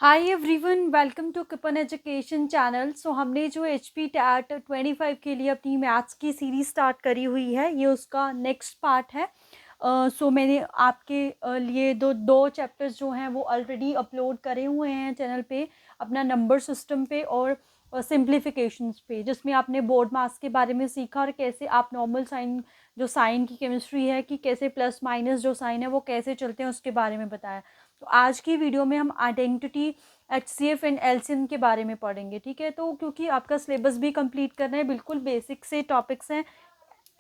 Hi everyone, welcome to Kipan education channel. So हमने जो H P TET 25 के लिए अपनी मैथ्स की सीरीज स्टार्ट करी हुई है, ये उसका नेक्स्ट पार्ट है। सो मैंने आपके लिए दो दो चैप्टर्स जो हैं वो ऑलरेडी अपलोड करे हुए हैं चैनल पे, अपना नंबर सिस्टम पे और सिंप्लीफिकेशंस पे, जिसमें आपने बोर्ड मास के बारे में सीखा और कैसे आप नॉर्मल साइन, जो साइन की केमिस्ट्री है कि कैसे प्लस माइनस जो साइन है वो कैसे चलते हैं उसके बारे में बताया। तो आज की वीडियो में हम आइडेंटिटी, एचसीएफ एंड एलसीएम के बारे में पढ़ेंगे। ठीक है, तो क्योंकि आपका सिलेबस भी कंप्लीट करना है, बिल्कुल बेसिक से टॉपिक्स हैं।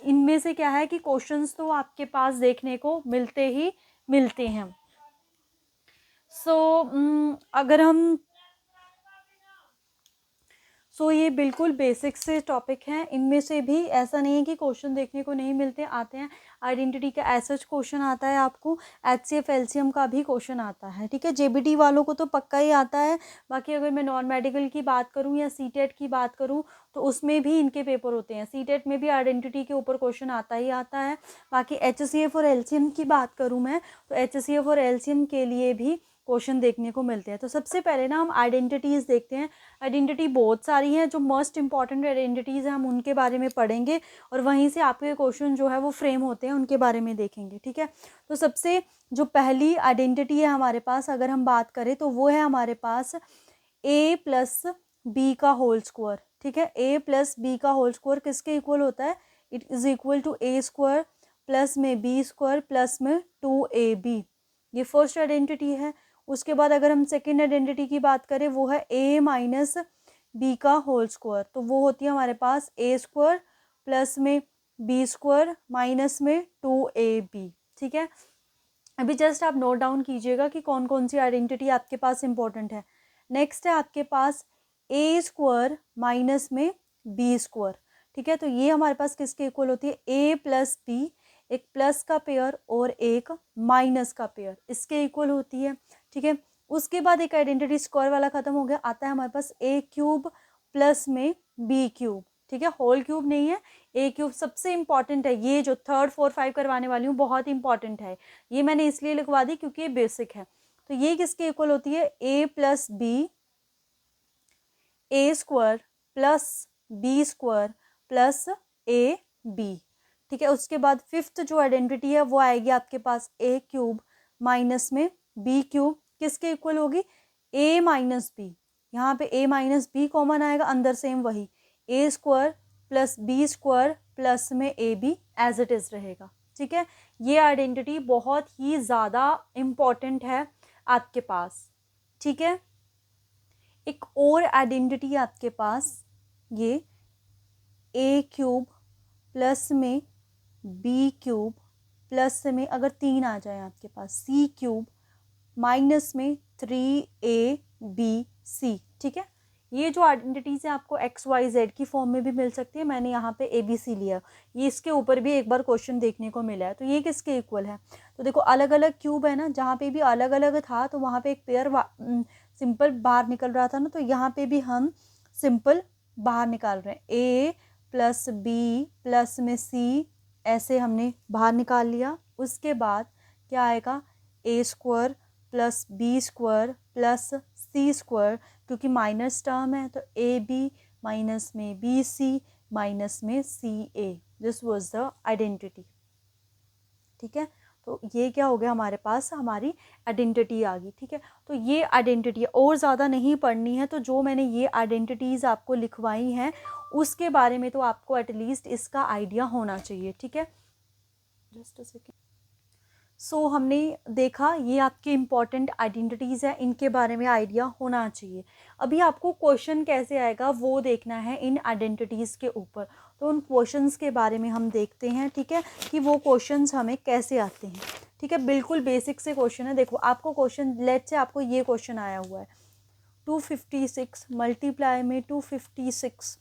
इनमें से क्या है कि क्वेश्चंस तो आपके पास देखने को मिलते ही मिलते हैं। सो अगर हम ये बिल्कुल बेसिक से टॉपिक हैं। इनमें से भी ऐसा नहीं है कि क्वेश्चन देखने को नहीं मिलते, आते हैं। आइडेंटिटी का ऐसा क्वेश्चन आता है आपको, एचसीएफ एलसीएम का भी क्वेश्चन आता है। ठीक है, जेबीटी वालों को तो पक्का ही आता है। बाकी अगर मैं नॉन मेडिकल की बात करूं या सीटेट की बात करूं तो उसमें भी इनके पेपर होते हैं। सीटेट में भी आइडेंटिटी के ऊपर क्वेश्चन आता ही आता है। बाकी एचसीएफ और एलसीएम की बात करूँ मैं, तो एचसीएफ और एलसीएम के लिए भी क्वेश्चन देखने को मिलते हैं। तो सबसे पहले ना हम आइडेंटिटीज़ देखते हैं। आइडेंटिटी बहुत सारी हैं, जो मोस्ट इंपॉर्टेंट आइडेंटिटीज़ हैं हम उनके बारे में पढ़ेंगे और वहीं से आपके क्वेश्चन जो है वो फ्रेम होते हैं उनके बारे में देखेंगे। ठीक है, तो सबसे जो पहली आइडेंटिटी है हमारे पास, अगर हम बात करें तो वो है हमारे पास ए प्लस बी का होल स्क्वायर। ठीक है, ए प्लस बी का होल स्क्वायर किसके इक्वल होता है? It is equal to A square plus में बी स्क्वायर प्लस में 2ab। ये फर्स्ट आइडेंटिटी है। उसके बाद अगर हम सेकेंड आइडेंटिटी की बात करें, वो है ए माइनस बी का होल स्क्वायर। तो वो होती है हमारे पास ए स्क्वायर प्लस में बी स्क्वायर माइनस में 2ab। ठीक है, अभी जस्ट आप नोट डाउन कीजिएगा कि कौन कौन सी आइडेंटिटी आपके पास इंपॉर्टेंट है। नेक्स्ट है आपके पास ए स्क्वायर माइनस में बी स्क्वायर। ठीक है, तो ये हमारे पास किसके इक्वल होती है? ए प्लस बी, एक प्लस का पेयर और एक माइनस का पेयर, इसके इक्वल होती है। ठीक है, उसके बाद एक आइडेंटिटी स्क्वायर वाला खत्म हो गया, आता है हमारे पास ए क्यूब प्लस में बी क्यूब। ठीक है, होल क्यूब नहीं है, ए क्यूब सबसे इंपॉर्टेंट है। ये जो थर्ड फोर फाइव करवाने वाली हूँ बहुत इंपॉर्टेंट है, ये मैंने इसलिए लिखवा दी क्योंकि ये बेसिक है। तो ये किसके इक्वल होती है? A plus B, A square plus B square plus A B. ठीक है, उसके बाद फिफ्थ जो आइडेंटिटी है वो आएगी आपके पास ए क्यूब माइनस में बी क्यूब, किसके इक्वल होगी? ए माइनस बी। यहाँ पे ए माइनस बी कॉमन आएगा, अंदर सेम वही A square plus B square plus में A B as it is रहेगा। ठीक है, ये आइडेंटिटी बहुत ही ज़्यादा इम्पॉर्टेंट है आपके पास। ठीक है, एक और आइडेंटिटी आपके पास, ये ए क्यूब प्लस में बी क्यूब प्लस में अगर 3 आ जाए आपके पास, सी क्यूब माइनस में 3ab। ठीक है, ये जो आइडेंटिटीज है आपको एक्स वाई जेड की फॉर्म में भी मिल सकती है। मैंने यहाँ पे ABC लिया, ये इसके ऊपर भी एक बार क्वेश्चन देखने को मिला है। तो ये किसके इक्वल है? तो देखो अलग अलग क्यूब है ना, जहाँ पे भी अलग अलग था तो वहाँ पे एक पेयर सिंपल बाहर निकल रहा था ना, तो यहाँ पे भी हम सिंपल बाहर निकाल रहे हैं। ए प्लस बी प्लस में सी, ऐसे हमने बाहर निकाल लिया। उसके बाद क्या आएगा? A square plus B square plus C square, क्योंकि माइनस टर्म है तो ए बी माइनस में बी सी माइनस में C A. This was the identity. ठीक है, तो ये क्या हो गया हमारे पास? हमारी आइडेंटिटी आ गई। ठीक है, तो ये आइडेंटिटी और ज़्यादा नहीं पढ़नी है, तो जो मैंने ये आइडेंटिटीज़ आपको लिखवाई हैं उसके बारे में तो आपको एटलीस्ट इसका आइडिया होना चाहिए। ठीक है, जस्ट अ सेकेंड। सो हमने देखा ये आपके इम्पॉर्टेंट आइडेंटिटीज़ है, इनके बारे में आइडिया होना चाहिए। अभी आपको क्वेश्चन कैसे आएगा वो देखना है इन आइडेंटिटीज़ के ऊपर, तो उन क्वेश्चंस के बारे में हम देखते हैं। ठीक है, कि वो क्वेश्चंस हमें कैसे आते हैं। ठीक है, बिल्कुल बेसिक से क्वेश्चन है। देखो आपको क्वेश्चन, लेट से आपको ये क्वेश्चन आया हुआ है, 256 मल्टीप्लाई में 256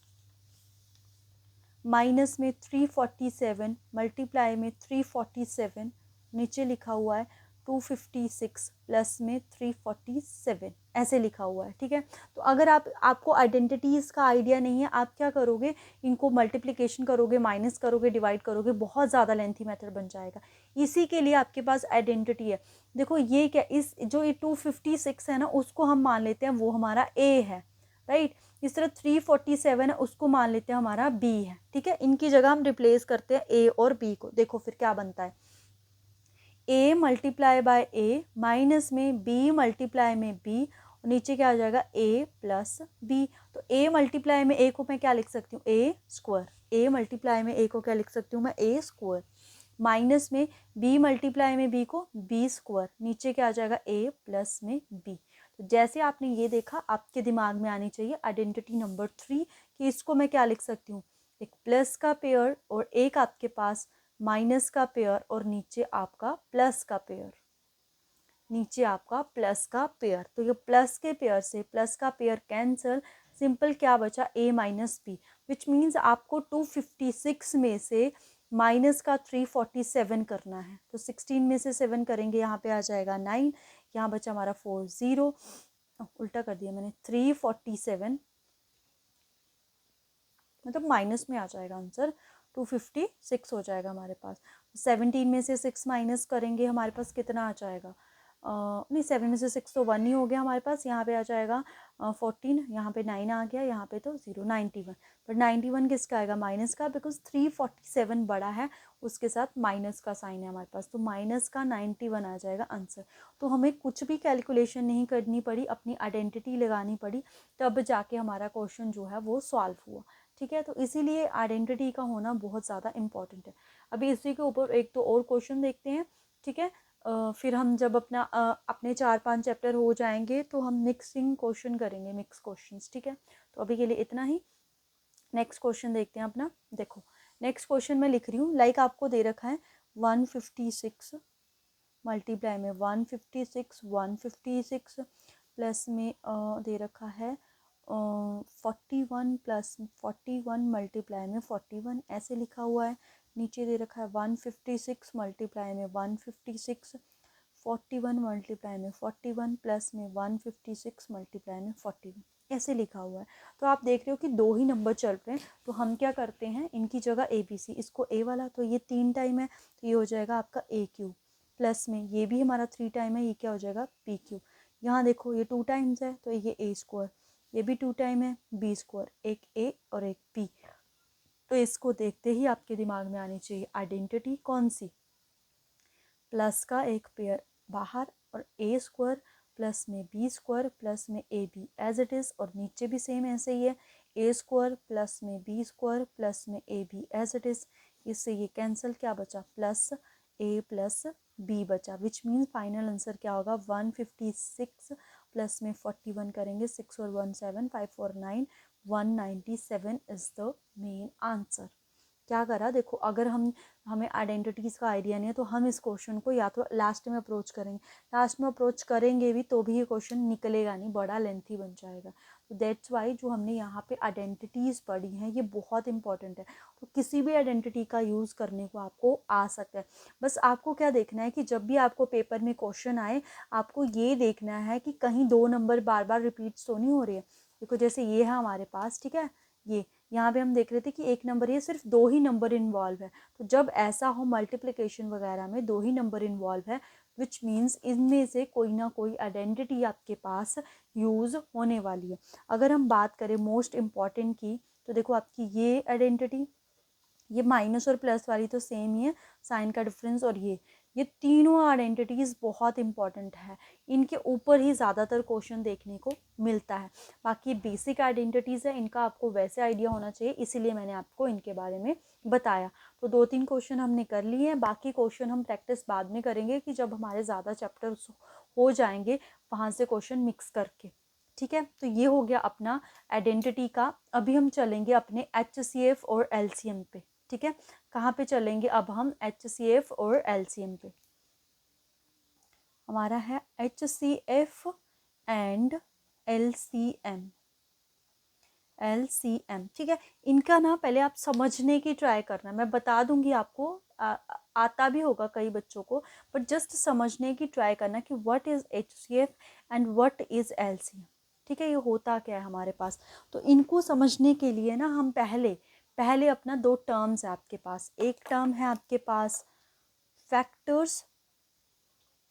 माइनस में 347 मल्टीप्लाई में 347, नीचे लिखा हुआ है 256 प्लस में 347 ऐसे लिखा हुआ है, ठीक है। तो अगर आपको आइडेंटिटीज़ का आइडिया नहीं है, आप क्या करोगे, इनको मल्टीप्लिकेशन करोगे, माइनस करोगे, डिवाइड करोगे, बहुत ज़्यादा लेंथी मेथड बन जाएगा। इसी के लिए आपके पास आइडेंटिटी है। देखो ये क्या, इस जो ये 256 है ना, उसको हम मान लेते हैं वो हमारा ए है, राइट। इस तरह 347 है, उसको मान लेते हैं हमारा बी है, ठीक है। इनकी जगह हम रिप्लेस करते हैं ए और बी को। देखो फिर क्या बनता है, A multiply by A minus में बी मल्टीप्लाई में बी, नीचे क्या आ जाएगा, ए प्लस बी। तो ए मल्टीप्लाई में ए को मैं क्या लिख सकती हूँ, ए स्क्वायर। ए मल्टीप्लाई में ए को क्या लिख सकती हूँ मैं, ए स्क्वायर। माइनस में बी मल्टीप्लाई में बी को बी स्क्वायर, नीचे क्या आ जाएगा, ए प्लस में बी। तो जैसे आपने ये देखा, आपके दिमाग में आनी चाहिए आइडेंटिटी नंबर 3 कि इसको मैं क्या लिख सकती हूँ, एक प्लस का पेयर और एक आपके पास माइनस का पेयर और नीचे आपका प्लस का पेयर, नीचे आपका प्लस का पेयर। तो ये प्लस के पेयर से प्लस का पेयर कैंसल, सिंपल क्या बचा, a minus B, which means आपको 256 में से माइनस का 347 करना है। तो 16 में से 7 करेंगे, यहाँ पे आ जाएगा 9, यहाँ बचा हमारा 4 0, उल्टा कर दिया मैंने, 347 मतलब माइनस में आ जाएगा आंसर, 256 हो जाएगा हमारे पास। 17 में से 6 माइनस करेंगे, हमारे पास कितना आ जाएगा, नहीं 7 में से 6 तो 1 ही हो गया हमारे पास, यहाँ पे आ जाएगा 14, यहाँ पे 9 आ गया, यहाँ पे तो 0, 91। पर 91 किसका आएगा, माइनस का, बिकॉज 347 बड़ा है, उसके साथ माइनस का साइन है हमारे पास, तो माइनस का 91 आ जाएगा आंसर। तो हमें कुछ भी कैलकुलेशन नहीं करनी पड़ी, अपनी आइडेंटिटी लगानी पड़ी, तब जाके हमारा क्वेश्चन जो है वो सॉल्व हुआ, ठीक है। तो इसीलिए आइडेंटिटी का होना बहुत ज़्यादा इंपॉर्टेंट है। अभी इसी के ऊपर एक तो और क्वेश्चन देखते हैं, ठीक है। फिर हम जब अपने 4-5 चैप्टर हो जाएंगे तो हम मिक्सिंग क्वेश्चन करेंगे, मिक्स क्वेश्चंस, ठीक है। तो अभी के लिए इतना ही। नेक्स्ट क्वेश्चन देखते हैं अपना। देखो नेक्स्ट क्वेश्चन मैं लिख रही हूँ, लाइक आपको दे रखा है 156 मल्टीप्लाई में 156 प्लस में दे रखा है 41 प्लस 41 मल्टीप्लाई में 41 ऐसे लिखा हुआ है। नीचे दे रखा है 156 मल्टीप्लाई में 156, 41 मल्टीप्लाई में 41 प्लस में 156 मल्टीप्लाई में 41 ऐसे लिखा हुआ है। तो आप देख रहे हो कि दो ही नंबर चल रहे हैं, तो हम क्या करते हैं, इनकी जगह ए बी सी, इसको ए वाला तो ये 3 टाइम है, तो ये हो जाएगा आपका ए क्यूब, प्लस में ये भी हमारा 3 टाइम है, ये क्या हो जाएगा पी क्यूब। यहाँ देखो ये 2 टाइम्स है, तो ये ए स्क्वायर, ये भी 2 टाइम है, बी स्क्वायर, एक ए और एक बी। तो इसको देखते ही आपके दिमाग में आनी चाहिए आइडेंटिटी कौन सी, प्लस का एक पेयर बाहर और ए स्क्वायर प्लस में बी स्क्वायर प्लस में A B as it is, और नीचे भी सेम ऐसे ही है, ए स्क्वायर प्लस में बी स्क्वायर प्लस में A B as it is. इससे ये कैंसिल, क्या बचा, प्लस ए प्लस बी बचा, विच मीन्स फाइनल आंसर क्या होगा, 156 प्लस में 41 करेंगे, 6 और 1 7, 5 और 9, 197 इज़ द मेन आंसर। क्या करा, देखो अगर हमें आइडेंटिटीज़ का आइडिया नहीं है तो हम इस क्वेश्चन को या तो लास्ट में अप्रोच करेंगे, लास्ट में अप्रोच करेंगे भी तो भी ये क्वेश्चन निकलेगा नहीं, बड़ा लेंथी बन जाएगा। तो दैट्स वाई जो हमने यहाँ पे आइडेंटिटीज़ पढ़ी हैं ये बहुत इंपॉर्टेंट है। तो किसी भी आइडेंटिटी का यूज़ करने को आपको आ सकता है, बस आपको क्या देखना है कि जब भी आपको पेपर में क्वेश्चन आए, आपको ये देखना है कि कहीं 2 नंबर बार बार रिपीट्स तो नहीं हो रही है। देखो जैसे ये है हमारे पास, ठीक है, ये यहाँ पे हम देख रहे थे कि एक नंबर, ये सिर्फ 2 ही नंबर इन्वॉल्व है। तो जब ऐसा हो मल्टीप्लिकेशन वगैरह में 2 ही नंबर इन्वॉल्व है, विच मीन्स इनमें से कोई ना कोई आइडेंटिटी आपके पास यूज़ होने वाली है। अगर हम बात करें मोस्ट इम्पॉर्टेंट की, तो देखो आपकी ये आइडेंटिटी, ये माइनस और प्लस वाली तो सेम ही है, साइन का डिफरेंस, और ये तीनों आइडेंटिटीज़ बहुत इंपॉर्टेंट है, इनके ऊपर ही ज़्यादातर क्वेश्चन देखने को मिलता है। बाकी बेसिक आइडेंटिटीज़ है, इनका आपको वैसे आइडिया होना चाहिए, इसीलिए मैंने आपको इनके बारे में बताया। तो 2-3 क्वेश्चन हमने कर लिए हैं, बाकी क्वेश्चन हम प्रैक्टिस बाद में करेंगे कि जब हमारे ज़्यादा चैप्टर्स हो जाएंगे वहाँ से क्वेश्चन मिक्स करके, ठीक है। तो ये हो गया अपना आइडेंटिटी का। अभी हम चलेंगे अपने HCF और LCM पे, ठीक है। कहाँ पे चलेंगे अब हम, HCF और LCM पे। हमारा है HCF एंड LCM, ठीक है। इनका ना पहले आप समझने की ट्राई करना, मैं बता दूंगी आपको आता भी होगा कई बच्चों को, बट जस्ट समझने की ट्राई करना कि what is HCF and what is LCM। ठीक है, ये होता क्या है हमारे पास। तो इनको समझने के लिए ना हम पहले अपना दो टर्म्स है आपके पास। एक टर्म है आपके पास फैक्टर्स,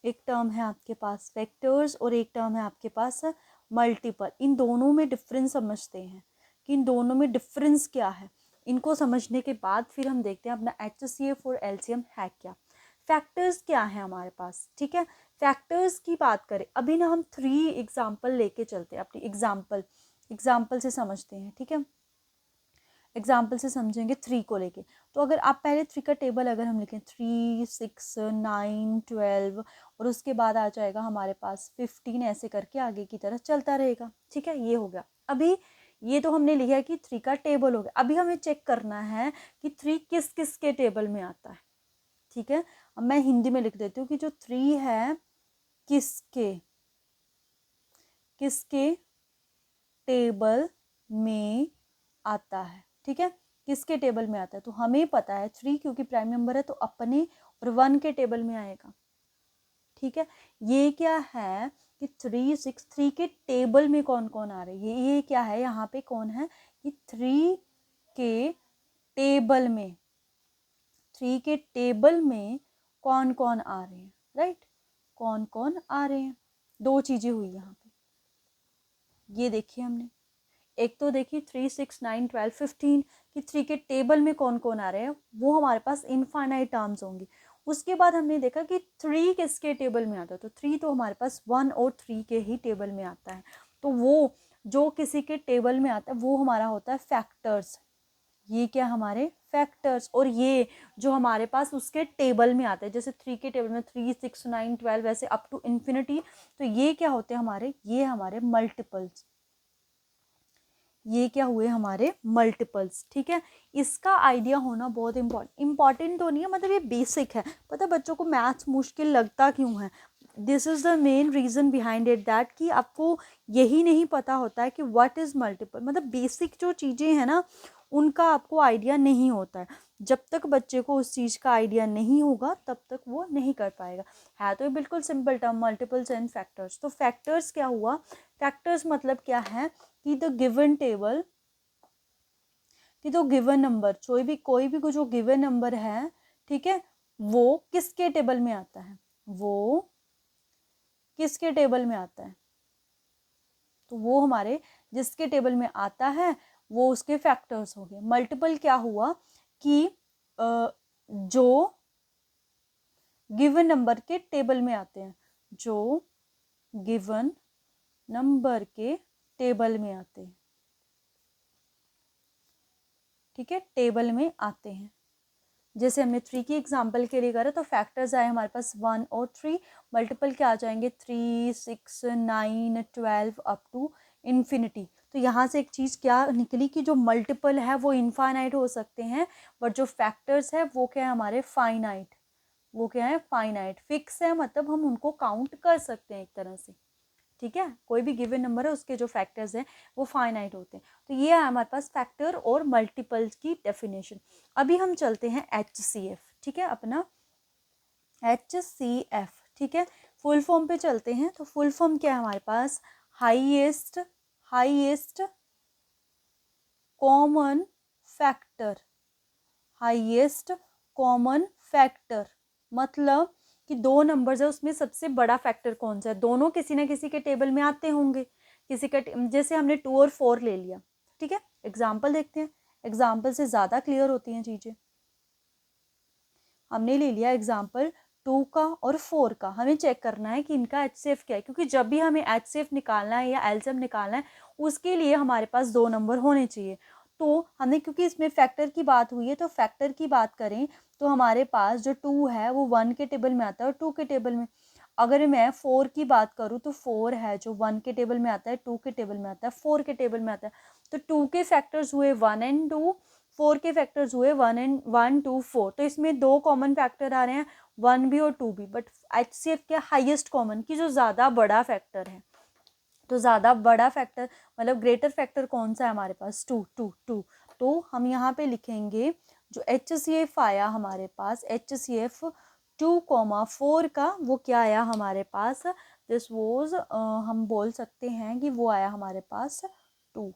एक टर्म है आपके पास वेक्टर्स, और एक टर्म है आपके पास मल्टीपल। इन दोनों में डिफरेंस समझते हैं कि इन दोनों में डिफरेंस क्या है। इनको समझने के बाद फिर हम देखते हैं अपना HCF और LCM है क्या। फैक्टर्स क्या है हमारे पास, ठीक है। फैक्टर्स की बात करें, अभी ना हम 3 एग्जाम्पल लेके चलते हैं, अपनी एग्जाम्पल से समझते हैं, ठीक है। एग्जाम्पल से समझेंगे 3 को लेके। तो अगर आप पहले 3 का टेबल अगर हम लिखें 3, 6, 9, 12, और उसके बाद आ जाएगा हमारे पास 15, ऐसे करके आगे की तरफ चलता रहेगा, ठीक है। ये हो गया। अभी ये तो हमने लिखा है कि 3 का टेबल हो गया। अभी हमें चेक करना है कि 3 किस किस के टेबल में आता है, ठीक है। अब मैं हिंदी में लिख देती हूँ कि जो 3 है किसके किसके टेबल में आता है, ठीक है। किसके टेबल में आता है, तो हमें पता है 3 क्योंकि प्राइम नंबर है तो अपने, और 1 के टेबल में आएगा, ठीक है। ये क्या है कि 3, 6, 3 के टेबल में कौन कौन आ रहे हैं, ये क्या है यहाँ पे कौन है कि 3 के टेबल में, 3 के टेबल में कौन कौन आ रहे हैं, राइट। कौन कौन आ रहे हैं, दो चीजें हुई यहाँ पे। ये देखिए हमने, एक तो देखिए 3, 6, 9, 12, 15 कि 3 के टेबल में कौन कौन आ रहे हैं, वो हमारे पास इनफाइनाइट टर्म्स होंगी। उसके बाद हमने देखा कि 3 किसके टेबल में आता है, तो 3 तो हमारे पास 1 और 3 के ही टेबल में आता है। तो वो जो किसी के टेबल में आता है वो हमारा होता है फैक्टर्स। ये क्या हमारे फैक्टर्स, और ये जो हमारे पास उसके टेबल में आते हैं, जैसे 3 के टेबल में 3, 6, 9, 12 वैसे अप टू इन्फिनिटी, तो ये क्या होते हैं हमारे, ये हमारे मल्टीपल्स। ये क्या हुए हमारे मल्टीपल्स, ठीक है। इसका आइडिया होना बहुत इंपॉर्टेंट तो नहीं है, मतलब ये बेसिक है। पता है बच्चों को मैथ्स मुश्किल लगता क्यों है, this is the main reason behind it, that कि आपको यही नहीं पता होता है कि व्हाट इज मल्टीपल। मतलब बेसिक जो चीज़ें हैं ना उनका आपको आइडिया नहीं होता है। जब तक बच्चे को उस चीज़ का आइडिया नहीं होगा तब तक वो नहीं कर पाएगा। है तो ये बिल्कुल simple term, multiples and factors. तो फैक्टर्स क्या हुआ, फैक्टर्स मतलब क्या है कि द गिवन टेबल, कि तो गिवन नंबर कोई भी जो गिवन नंबर है, ठीक है, वो किसके टेबल में आता है, वो किसके टेबल में आता है, तो वो हमारे जिसके टेबल में आता है वो उसके फैक्टर्स हो गए। मल्टीपल क्या हुआ कि जो गिवन नंबर के टेबल में आते हैं, जो गिवन नंबर के टेबल में आते हैं, ठीक है, टेबल में आते हैं। जैसे हमने 3 की एग्जांपल के लिए करा तो फैक्टर्स आए हमारे पास 1 और 3, मल्टीपल क्या आ जाएंगे 3, 6, 9, 12 अप टू इन्फिनिटी। तो यहाँ से एक चीज़ क्या निकली कि जो मल्टीपल है वो इनफाइनाइट हो सकते हैं, बट जो फैक्टर्स है वो क्या है हमारे फाइनाइट, वो क्या है फाइनाइट, फिक्स है, मतलब हम उनको काउंट कर सकते हैं एक तरह से, ठीक है। कोई भी गिवन नंबर है उसके जो फैक्टर्स हैं वो फाइनाइट होते हैं। तो ये है हमारे पास फैक्टर और मल्टीपल्स की डेफिनेशन। अभी हम चलते हैं HCF, ठीक है, अपना HCF, ठीक है, फुल फॉर्म पे चलते हैं। तो फुल फॉर्म क्या है हमारे पास, highest common factor, highest common factor मतलब कि दो नंबर्स है उसमें सबसे बड़ा फैक्टर कौन सा है, दोनों किसी ना किसी के टेबल में आते होंगे, किसी का, जैसे हमने 2 और 4 ले लिया, ठीक है। एग्जाम्पल देखते हैं, एग्जाम्पल से ज़्यादा क्लियर होती हैं चीज़ें। हमने ले लिया एग्जाम्पल 2 का और 4 का, हमें चेक करना है कि इनका HCF क्या है, क्योंकि जब भी हमें HCF निकालना है या LCM निकालना है उसके लिए हमारे पास 2 नंबर होने चाहिए। तो हमने, क्योंकि इसमें फैक्टर की बात हुई है तो फैक्टर की बात करें तो हमारे पास जो 2 है वो 1 के टेबल में आता है और 2 के टेबल में। अगर मैं 4 की बात करूँ तो 4 है जो 1 के टेबल में आता है, 2 के टेबल में आता है, 4 के टेबल में आता है। तो 2 के फैक्टर्स हुए 1 एंड 2, 4 के फैक्टर्स हुए 1, 2, 4। तो इसमें 2 कॉमन फैक्टर आ रहे हैं, 1 भी और 2 भी, बट HCF क्या हाईएस्ट कॉमन की जो ज़्यादा बड़ा फैक्टर है। तो ज़्यादा बड़ा फैक्टर मतलब ग्रेटर फैक्टर कौन सा है हमारे पास, 2, 2, 2। तो हम यहाँ पे लिखेंगे जो HCF आया हमारे पास, HCF 2,4 का वो क्या आया हमारे पास, दिस वॉज हम बोल सकते हैं कि वो आया हमारे पास 2।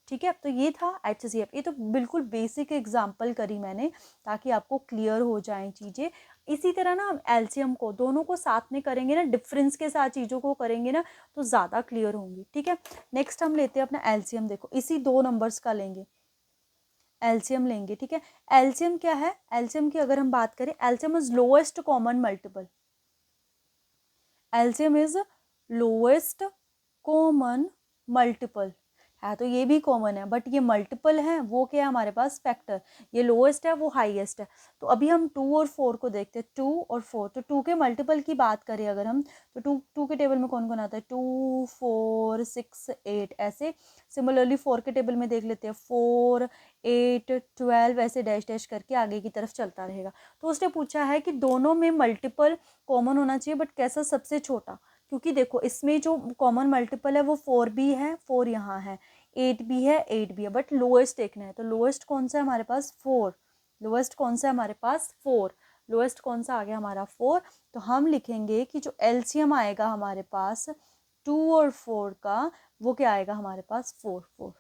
ठीक है, तो ये था HCF। ये तो बिल्कुल बेसिक एग्जाम्पल करी मैंने ताकि आपको क्लियर हो जाए चीज़ें। इसी तरह ना हम एलसीएम को दोनों को साथ में करेंगे ना, डिफरेंस के साथ चीज़ों को करेंगे ना तो ज़्यादा क्लियर होंगी। ठीक है, नेक्स्ट हम लेते हैं अपना एलसीएम। देखो इसी दो नंबर्स का लेंगे, एलसीएम लेंगे। ठीक है, एलसीएम क्या है, एलसीएम की अगर हम बात करें, LCM is lowest common multiple. LCM is lowest common multiple है, तो ये भी कॉमन है, बट ये मल्टीपल है, वो क्या है हमारे पास, फैक्टर। ये लोएस्ट है, वो हाईएस्ट है। तो अभी हम 2 और 4 को देखते हैं, 2 और 4। तो 2 के मल्टीपल की बात करें अगर हम, तो 2 के टेबल में कौन कौन आता है, 2 4 6 8 ऐसे। सिमिलरली 4 के टेबल में देख लेते हैं, 4 8 12 ऐसे डैश डैश करके आगे की तरफ चलता रहेगा। तो उसने पूछा है कि दोनों में मल्टीपल कॉमन होना चाहिए, बट कैसा, सबसे छोटा। क्योंकि देखो इसमें जो कॉमन मल्टीपल है वो 4 भी है, 4 यहाँ है, 8 भी है, 8 भी है, बट लोएस्ट देखना है। तो लोएस्ट कौन सा है हमारे पास, 4। लोएस्ट कौन सा है हमारे पास, 4। लोएस्ट कौन सा आ गया हमारा, 4। तो हम लिखेंगे कि जो एलसीएम आएगा हमारे पास 2 और 4 का, वो क्या आएगा हमारे पास, 4।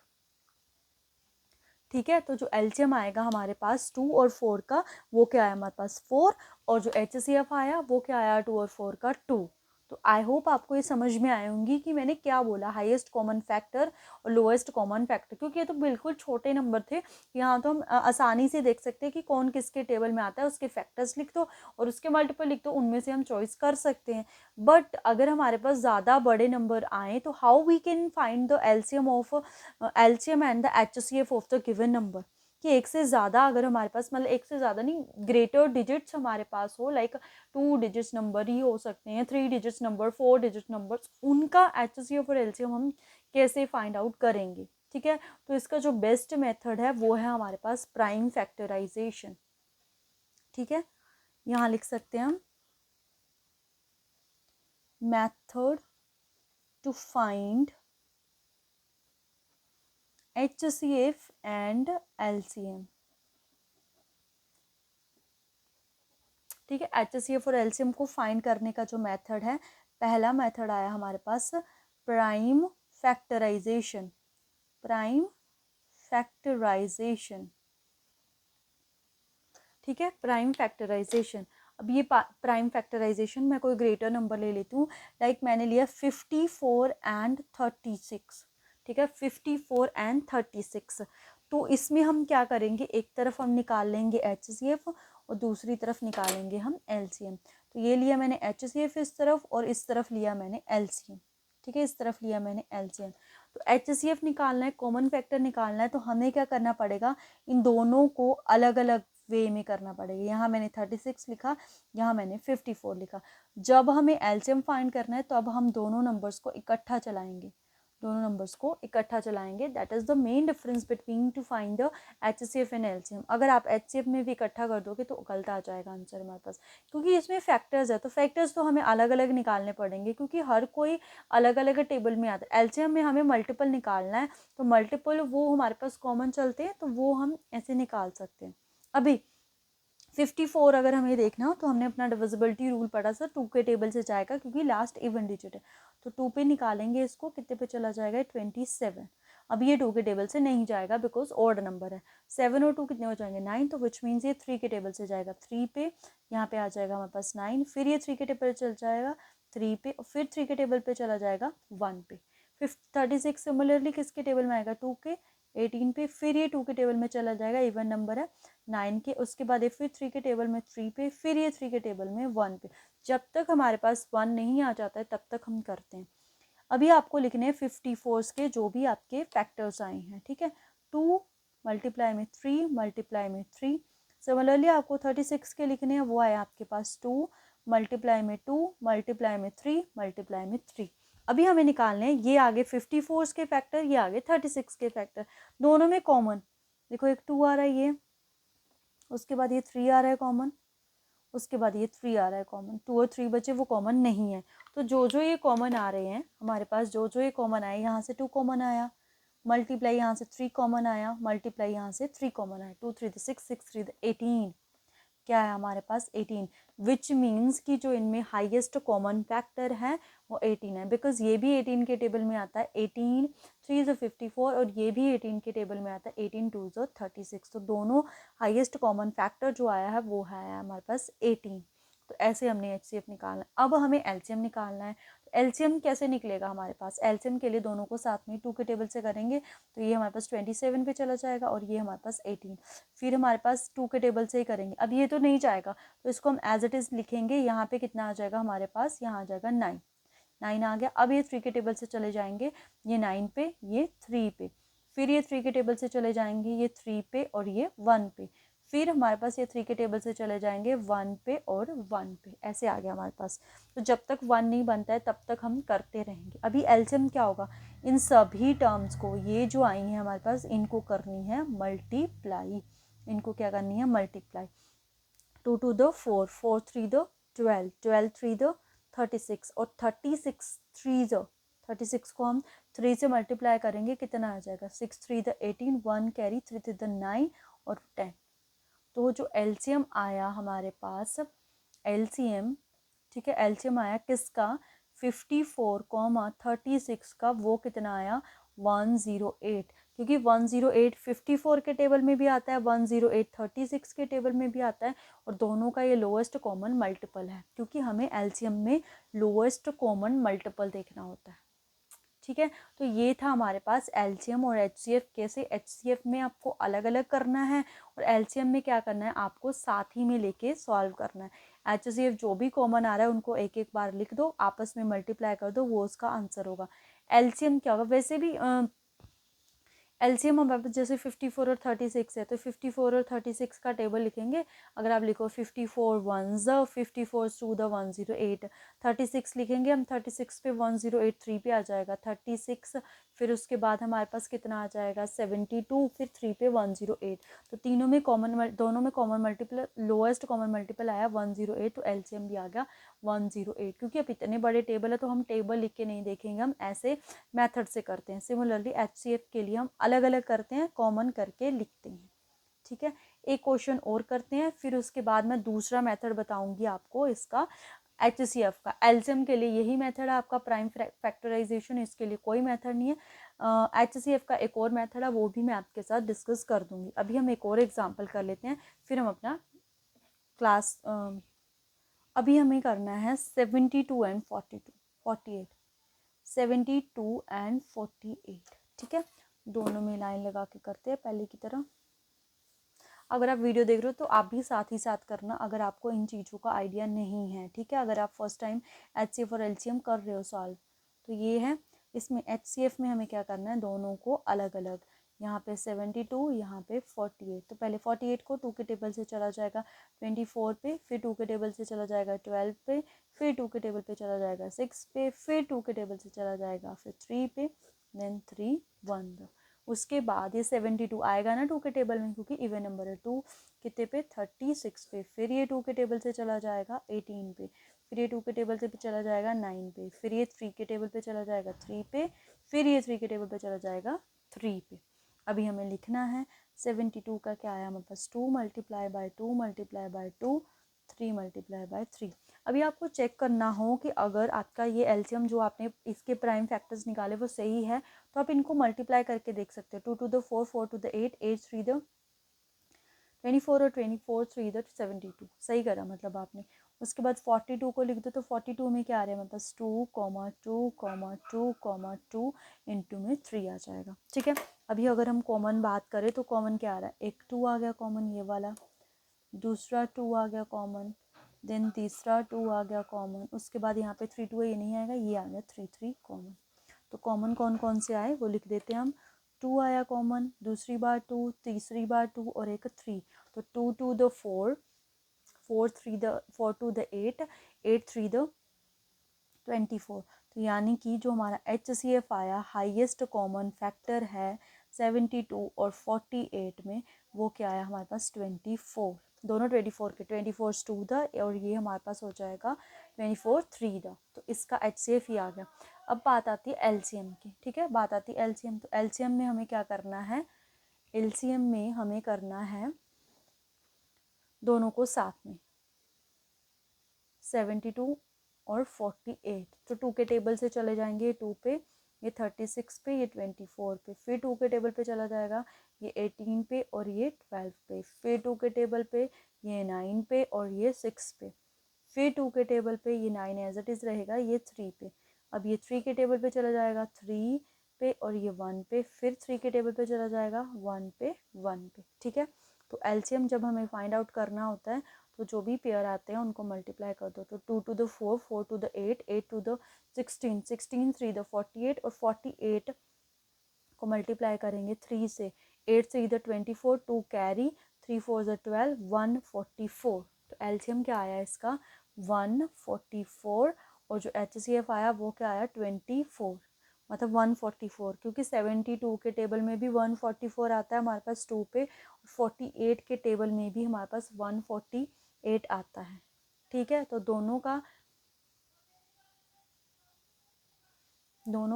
ठीक है, तो जो एलसीएम आएगा हमारे पास 2 और 4 का, वो क्या आया हमारे पास, 4। और जो HCF आया वो क्या आया, 2 और 4 का, 2। तो आई होप आपको ये समझ में आए होंगी कि मैंने क्या बोला, हाईएस्ट कॉमन फैक्टर और लोएस्ट कॉमन फैक्टर, क्योंकि ये तो बिल्कुल छोटे नंबर थे। यहाँ तो हम आसानी से देख सकते हैं कि कौन किसके टेबल में आता है, उसके फैक्टर्स लिख दो और उसके मल्टीपल लिख दो, उनमें से हम चॉइस कर सकते हैं। बट अगर हमारे पास ज़्यादा बड़े नंबर आए तो how we can find the LCM and the HCF of the given number, कि एक से ज़्यादा अगर हमारे पास, मतलब एक से ज़्यादा नहीं, ग्रेटर डिजिट्स हमारे पास हो, लाइक 2 डिजिट्स नंबर ही हो सकते हैं, 3 डिजिट्स नंबर, 4 डिजिट नंबर्स, उनका HCF और LCM हम कैसे फाइंड आउट करेंगे। ठीक है, तो इसका जो बेस्ट मेथड है वो है हमारे पास प्राइम फैक्टराइजेशन। ठीक है, यहाँ लिख सकते हैं हम, method to find HCF and LCM। ठीक है, HCF और LCM को फाइंड करने का जो मेथड है, पहला मेथड आया हमारे पास प्राइम फैक्टराइजेशन। प्राइम फैक्टराइजेशन, ठीक है, प्राइम फैक्टराइजेशन। अब ये प्राइम फैक्टराइजेशन, मैं कोई ग्रेटर नंबर ले लेती हूँ, लाइक मैंने लिया 54 एंड 36। ठीक है, 54 एंड 36। तो इसमें हम क्या करेंगे, एक तरफ हम निकाल लेंगे HCF और दूसरी तरफ निकालेंगे हम LCM। तो ये लिया मैंने HCF इस तरफ और इस तरफ लिया मैंने LCM। ठीक है, इस तरफ लिया मैंने LCM। तो HCF निकालना है, कॉमन फैक्टर निकालना है, तो हमें क्या करना पड़ेगा, इन दोनों को अलग अलग वे में करना पड़ेगा। यहाँ मैंने 36 लिखा, यहाँ मैंने 54 लिखा। जब हमें एलसीएम फाइंड करना है तो अब हम दोनों नंबर्स को इकट्ठा चलाएंगे, दोनों नंबर्स को इकट्ठा चलाएंगे। That is the main difference between two find the HCF and LCM। अगर आप HCF में भी इकट्ठा कर दोगे तो गलत आ जाएगा आंसर हमारे पास, क्योंकि इसमें फैक्टर्स है, तो फैक्टर्स तो हमें अलग अलग निकालने पड़ेंगे, क्योंकि हर कोई अलग अलग टेबल में आता है। LCM में हमें मल्टीपल निकालना है, तो मल्टीपल वो हमारे पास कॉमन चलते हैं, तो वो हम ऐसे निकाल सकते हैं। अभी 54 अगर हमें देखना हो तो हमने अपना डिविजिबिलिटी रूल पढ़ा सर, 2 के टेबल से जाएगा क्योंकि लास्ट इवन डिजिट है, तो 2 पे निकालेंगे इसको, कितने पे चला जाएगा, 27। अब ये 2 के टेबल से नहीं जाएगा बिकॉज ऑड नंबर है। 7 और 2 कितने हो जाएंगे, 9, तो विच मीन्स ये 3 के टेबल से जाएगा, 3 पे, यहाँ पे आ जाएगा हमारे पास 9, फिर ये 3 के टेबल चल जाएगा 3 पे, और फिर 3 के टेबल पे चला जाएगा 1 पे। 36 सिमिलरली किसके टेबल में आएगा, 2 के, 18 पे, फिर ये 2 के टेबल में चला जाएगा, इवन नंबर है 9 के, उसके बाद ये फिर 3 के टेबल में 3 पे, फिर ये 3 के टेबल में 1 पे। जब तक हमारे पास 1 नहीं आ जाता है तब तक हम करते हैं। अभी आपको लिखने हैं 54 के जो भी आपके फैक्टर्स आए हैं। ठीक है, 2 मल्टीप्लाई में 3 मल्टीप्लाई में 3। सिमिलरली आपको 36 के लिखने हैं, वो आया आपके पास 2 मल्टीप्लाई में 2 मल्टीप्लाई में 3 मल्टीप्लाई में 3। अभी हमें निकालने हैं, ये आगे 54 के फैक्टर, ये आगे 36 के फैक्टर, दोनों में कॉमन। देखो एक 2 आ रहा है, ये, उसके बाद ये 3 आ रहा है कॉमन, उसके बाद ये 3 आ रहा है कॉमन, 2 और 3 बचे, वो कॉमन नहीं है। तो जो जो ये कॉमन आ रहे हैं हमारे पास, जो जो ये कॉमन आए, यहाँ से 2 कॉमन आया, मल्टीप्लाई यहाँ से 3 कॉमन आया, मल्टीप्लाई यहाँ से 3 कॉमन आया, 2 3 6 6 3 18, क्या है हमारे पास 18, विच मीन्स कि जो इनमें हाईएस्ट कॉमन फैक्टर है वो 18 है, बिकॉज ये भी 18 के टेबल में आता है, 18 3 ज़ो 54 और ये भी 18 के टेबल में आता है, 18 2 ज़ो 36, तो दोनों हाईएस्ट कॉमन फैक्टर जो आया है वो है हमारे पास 18। तो ऐसे हमने HCF निकालना है। अब हमें LCM निकालना है, तो LCM कैसे निकलेगा हमारे पास, LCM के लिए दोनों को साथ में 2 के टेबल से करेंगे, तो ये हमारे पास 27 पे चला जाएगा और ये हमारे पास 18, फिर हमारे पास 2 के टेबल से ही करेंगे। अब ये तो नहीं जाएगा, तो इसको हम एज इट इज़ लिखेंगे, यहाँ पे कितना आ जाएगा हमारे पास, यहाँ आ जाएगा 9, 9 आ गया। अब ये 3 के टेबल से चले जाएंगे, ये 9 पे, ये 3 पे, फिर ये 3 के टेबल से चले जाएंगे, ये 3 पे और ये 1 पे, फिर हमारे पास ये 3 के टेबल से चले जाएंगे 1 पे और 1 पे, ऐसे आ गया हमारे पास। तो जब तक 1 नहीं बनता है तब तक हम करते रहेंगे। अभी एलसीएम क्या होगा, इन सभी टर्म्स को, ये जो आई हैं हमारे पास, इनको करनी है मल्टीप्लाई, इनको क्या करनी है मल्टीप्लाई, 2 2 द 4, 4 3 द 12, 12 3 द 36 और 36 3 द 36 को हम 3 से मल्टीप्लाई करेंगे, कितना आ जाएगा 6 3 द 18, 1 कैरी, 3 3 द 9 और 10। तो जो एलसीएम आया हमारे पास, एलसीएम, ठीक है, एलसीएम आया किसका 54,36 का, वो कितना आया 108, क्योंकि 108 54 के टेबल में भी आता है, 108 36 के टेबल में भी आता है, और दोनों का ये लोएस्ट कॉमन मल्टीपल है, क्योंकि हमें एलसीएम में लोएस्ट कॉमन मल्टीपल देखना होता है। ठीक है, तो ये था हमारे पास एलसीएम और एचसीएफ। कैसे, एचसीएफ में आपको अलग अलग करना है और एलसीएम में क्या करना है, आपको साथ ही में लेके सॉल्व करना है। एचसीएफ जो भी कॉमन आ रहा है उनको एक एक बार लिख दो, आपस में मल्टीप्लाई कर दो, वो उसका आंसर होगा। एलसीएम क्या होगा, वैसे भी एलसीएम हमारे पास जैसे 54 और 36 है, तो 54 और 36 का टेबल लिखेंगे। अगर आप लिखो 54 1 54 2 द 108, 36 लिखेंगे हम, 36 पे 1083 पे आ जाएगा 36, फिर उसके बाद हमारे पास कितना आ जाएगा 72, फिर 3 पे 108, तो तीनों में कॉमन, दोनों में common multiple, lowest common multiple आया 108, तो एलसीएम भी आ गया 108। क्योंकि अब इतने बड़े टेबल है तो हम टेबल लिख के नहीं देखेंगे, हम ऐसे मेथड से करते हैं। सिमिलरली एचसीएफ के लिए हम अलग अलग करते हैं, कॉमन करके लिखते हैं। ठीक है, एक क्वेश्चन और करते हैं, फिर उसके बाद मैं दूसरा मेथड बताऊंगी आपको इसका एचसीएफ का। एलसीएम के लिए यही मेथड है आपका प्राइम फैक्टराइजेशन, इसके लिए कोई मेथड नहीं है। एचसीएफ का एक और मेथड है, वो भी मैं आपके साथ डिस्कस कर दूंगी। अभी हम एक और एग्जांपल कर लेते हैं, फिर हम अपना क्लास, अभी हमें करना है 72 एंड 48, 72 एंड 48। ठीक है, दोनों में लाइन लगा के करते हैं पहले की तरह। अगर आप वीडियो देख रहे हो तो आप भी साथ ही साथ करना, अगर आपको इन चीज़ों का आइडिया नहीं है। ठीक है, अगर आप फर्स्ट टाइम एचसीएफ और एलसीएम कर रहे हो सॉल्व, तो ये है। इसमें एचसीएफ में हमें क्या करना है, दोनों को अलग अलग, यहाँ पे 72, यहाँ पे 48, तो पहले 48 को 2 के टेबल से चला जाएगा 24 पे, फिर 2 के टेबल से चला जाएगा 12 पे, फिर 2 के टेबल पे चला जाएगा 6 पे, फिर 2 के टेबल से चला जाएगा फिर 3 पे, देन 3 1। उसके बाद ये 72 आएगा ना 2 के टेबल में, क्योंकि इवन नंबर है। 2 कितने पे 36 पे, फिर ये 2 के टेबल से चला जाएगा 18 पे, फिर ये 2 के टेबल से चला जाएगा 9 पे, फिर ये 3 के टेबल पे चला जाएगा 3 पे, फिर ये 3 के टेबल पे चला जाएगा 3 पे। अभी हमें लिखना है 72 का क्या आया हमारे पास, 2 multiply by 2 multiply by 2, 3 multiply by 3। अभी आपको चेक करना हो कि अगर आपका ये एलसीएम जो आपने इसके प्राइम फैक्टर्स निकाले वो सही है, तो आप इनको मल्टीप्लाई करके देख सकते हो। 2 two the 4, 4 two the 8, 8 3 the 24 और 24 3 द 72, सही करा मतलब आपने। उसके बाद 42 को लिख दो, तो 42 में क्या आ रहा है हमारे पास 2, 2, 2, 2 इंटू में 3 आ जाएगा। ठीक है, अभी अगर हम कॉमन बात करें तो कॉमन क्या आ रहा है, एक 2 आ गया कॉमन, ये वाला, दूसरा 2 आ गया कॉमन, देन तीसरा 2 आ गया कॉमन, उसके बाद यहाँ पे 3 2 है, ये नहीं आएगा, ये आ गया 3 3 कॉमन। तो कॉमन कौन कौन से आए वो लिख देते हैं हम। 2 आया कॉमन, दूसरी बार 2, तीसरी बार 2 और एक 3, तो 2 2 द 4, 4 2 द 8, 8 3 द 24। तो यानी कि जो हमारा एचसीएफ आया, हाईएस्ट कॉमन फैक्टर है 72 और 48 में, वो क्या आया हमारे पास 24, दोनों 24 के, 24 2 द, और ये हमारे पास हो जाएगा 24 3 द, तो इसका एचसीएफ ही आ गया। अब बात आती है एलसीएम की, ठीक है, बात आती है एलसीएम। तो एलसीएम में हमें क्या करना है, एलसीएम में हमें करना है दोनों को साथ में, 72 और 48। तो 2 के टेबल से चले जाएंगे 2 पे, ये 36 पे, ये 24 पे, फिर 2 के टेबल पे चला जाएगा ये 18 पे और ये 12 पे, फिर 2 के टेबल पे ये 9 पे और ये 6 पे, फिर 2 के टेबल पे ये 9 एज इट इज़ रहेगा ये 3 पे। अब ये 3 के टेबल पे चला जाएगा 3 पे और ये 1 पे, फिर 3 के टेबल पे चला जाएगा 1 पे 1 पे, ठीक है। तो एलसीएम जब हमें फाइंड आउट करना होता है तो जो भी पेयर आते हैं उनको मल्टीप्लाई कर दो। तो 2 two the 4, 4 two the 8, 8 two the 16, 16 3 the 48 और 48 को मल्टीप्लाई करेंगे 3 से, 8 3 द 24, 2 कैरी, 3 4 द 12, 144। तो एलसीएम क्या आया इसका 144 और जो एचसीएफ आया वो क्या आया 24, मतलब 144, क्योंकि 72 के टेबल में भी 144 आता है हमारे पास 2 पे, 48 के टेबल में भी हमारे पास 148 आता है, ठीक है। तो दोनों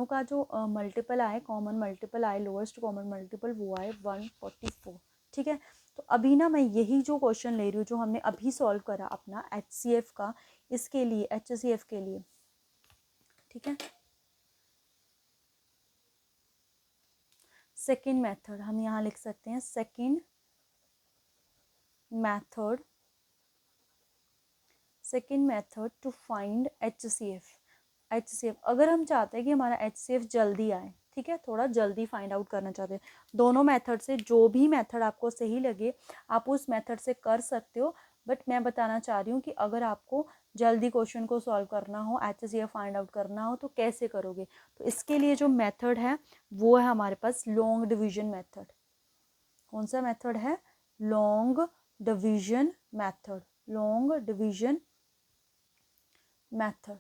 का जो मल्टीपल आए, कॉमन मल्टीपल आए, लोएस्ट कॉमन मल्टीपल वो आए 144, ठीक है। तो अभी ना मैं यही जो क्वेश्चन ले रही हूँ जो हमने अभी सॉल्व करा अपना एचसीएफ का, इसके लिए एचसीएफ के लिए, ठीक है। सेकेंड मेथड हम यहाँ लिख सकते हैं, second method to find HCF. अगर हम चाहते हैं कि हमारा एचसीएफ जल्दी आए, ठीक है, थोड़ा जल्दी फाइंड आउट करना चाहते हैं, दोनों मेथड से जो भी मेथड आपको सही लगे आप उस मेथड से कर सकते हो। बट मैं बताना चाह रही हूँ कि अगर आपको जल्दी क्वेश्चन को सॉल्व करना हो, एचसीएफ फाइंड आउट करना हो तो कैसे करोगे। तो इसके लिए जो मेथड है वो है हमारे पास लॉन्ग डिवीजन मेथड। कौन सा मेथड है, long division method, long division method,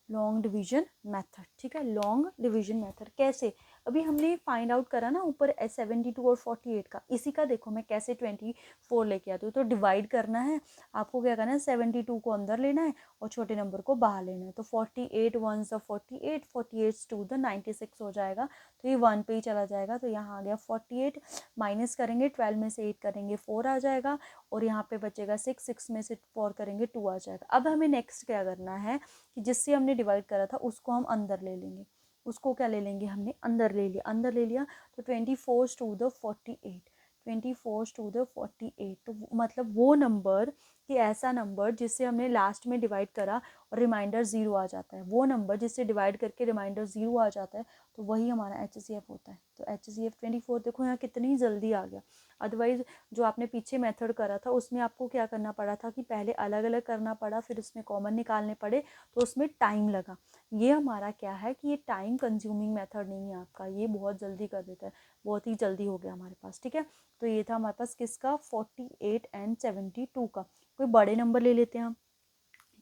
long division method, ठीक है। लॉन्ग डिवीजन मेथड कैसे, अभी हमने फाइंड आउट करा ना ऊपर 72 और 48 का, इसी का देखो मैं कैसे 24 लेके आती हूँ। तो डिवाइड करना है आपको, क्या करना है 72 को अंदर लेना है और छोटे नंबर को बाहर लेना है। तो 48 1 48, 48 2 96 हो जाएगा, तो ये 1 पे ही चला जाएगा। तो यहाँ आ गया 48, माइनस करेंगे 12 में से 8 करेंगे 4 आ जाएगा और यहाँ पे बचेगा 6, 6 में से 4 करेंगे 2 आ जाएगा। अब हमें नेक्स्ट क्या करना है कि जिससे हमने डिवाइड करा था उसको हम अंदर ले लेंगे, उसको क्या ले लेंगे, हमने अंदर ले लिया, अंदर ले लिया तो 24 टू द 48, 24 टू द 48, तो मतलब वो नंबर कि ऐसा नंबर जिससे हमने लास्ट में डिवाइड करा और रिमाइंडर 0 आ जाता है, वो नंबर जिससे डिवाइड करके रिमाइंडर 0 आ जाता है, तो वही हमारा एचसीएफ होता है। तो एचसीएफ 24, देखो यहाँ कितनी जल्दी आ गया। अदरवाइज जो आपने पीछे मेथड करा था उसमें आपको क्या करना पड़ा था कि पहले अलग अलग करना पड़ा, फिर उसमें कॉमन निकालने पड़े, तो उसमें टाइम लगा। ये हमारा क्या है कि ये टाइम कंज्यूमिंग मेथड नहीं है आपका, ये बहुत जल्दी कर देता है, बहुत ही जल्दी हो गया हमारे पास, ठीक है। तो ये था हमारे पास किसका 48 एंड 72 का। कोई बड़े नंबर ले लेते हैं हम,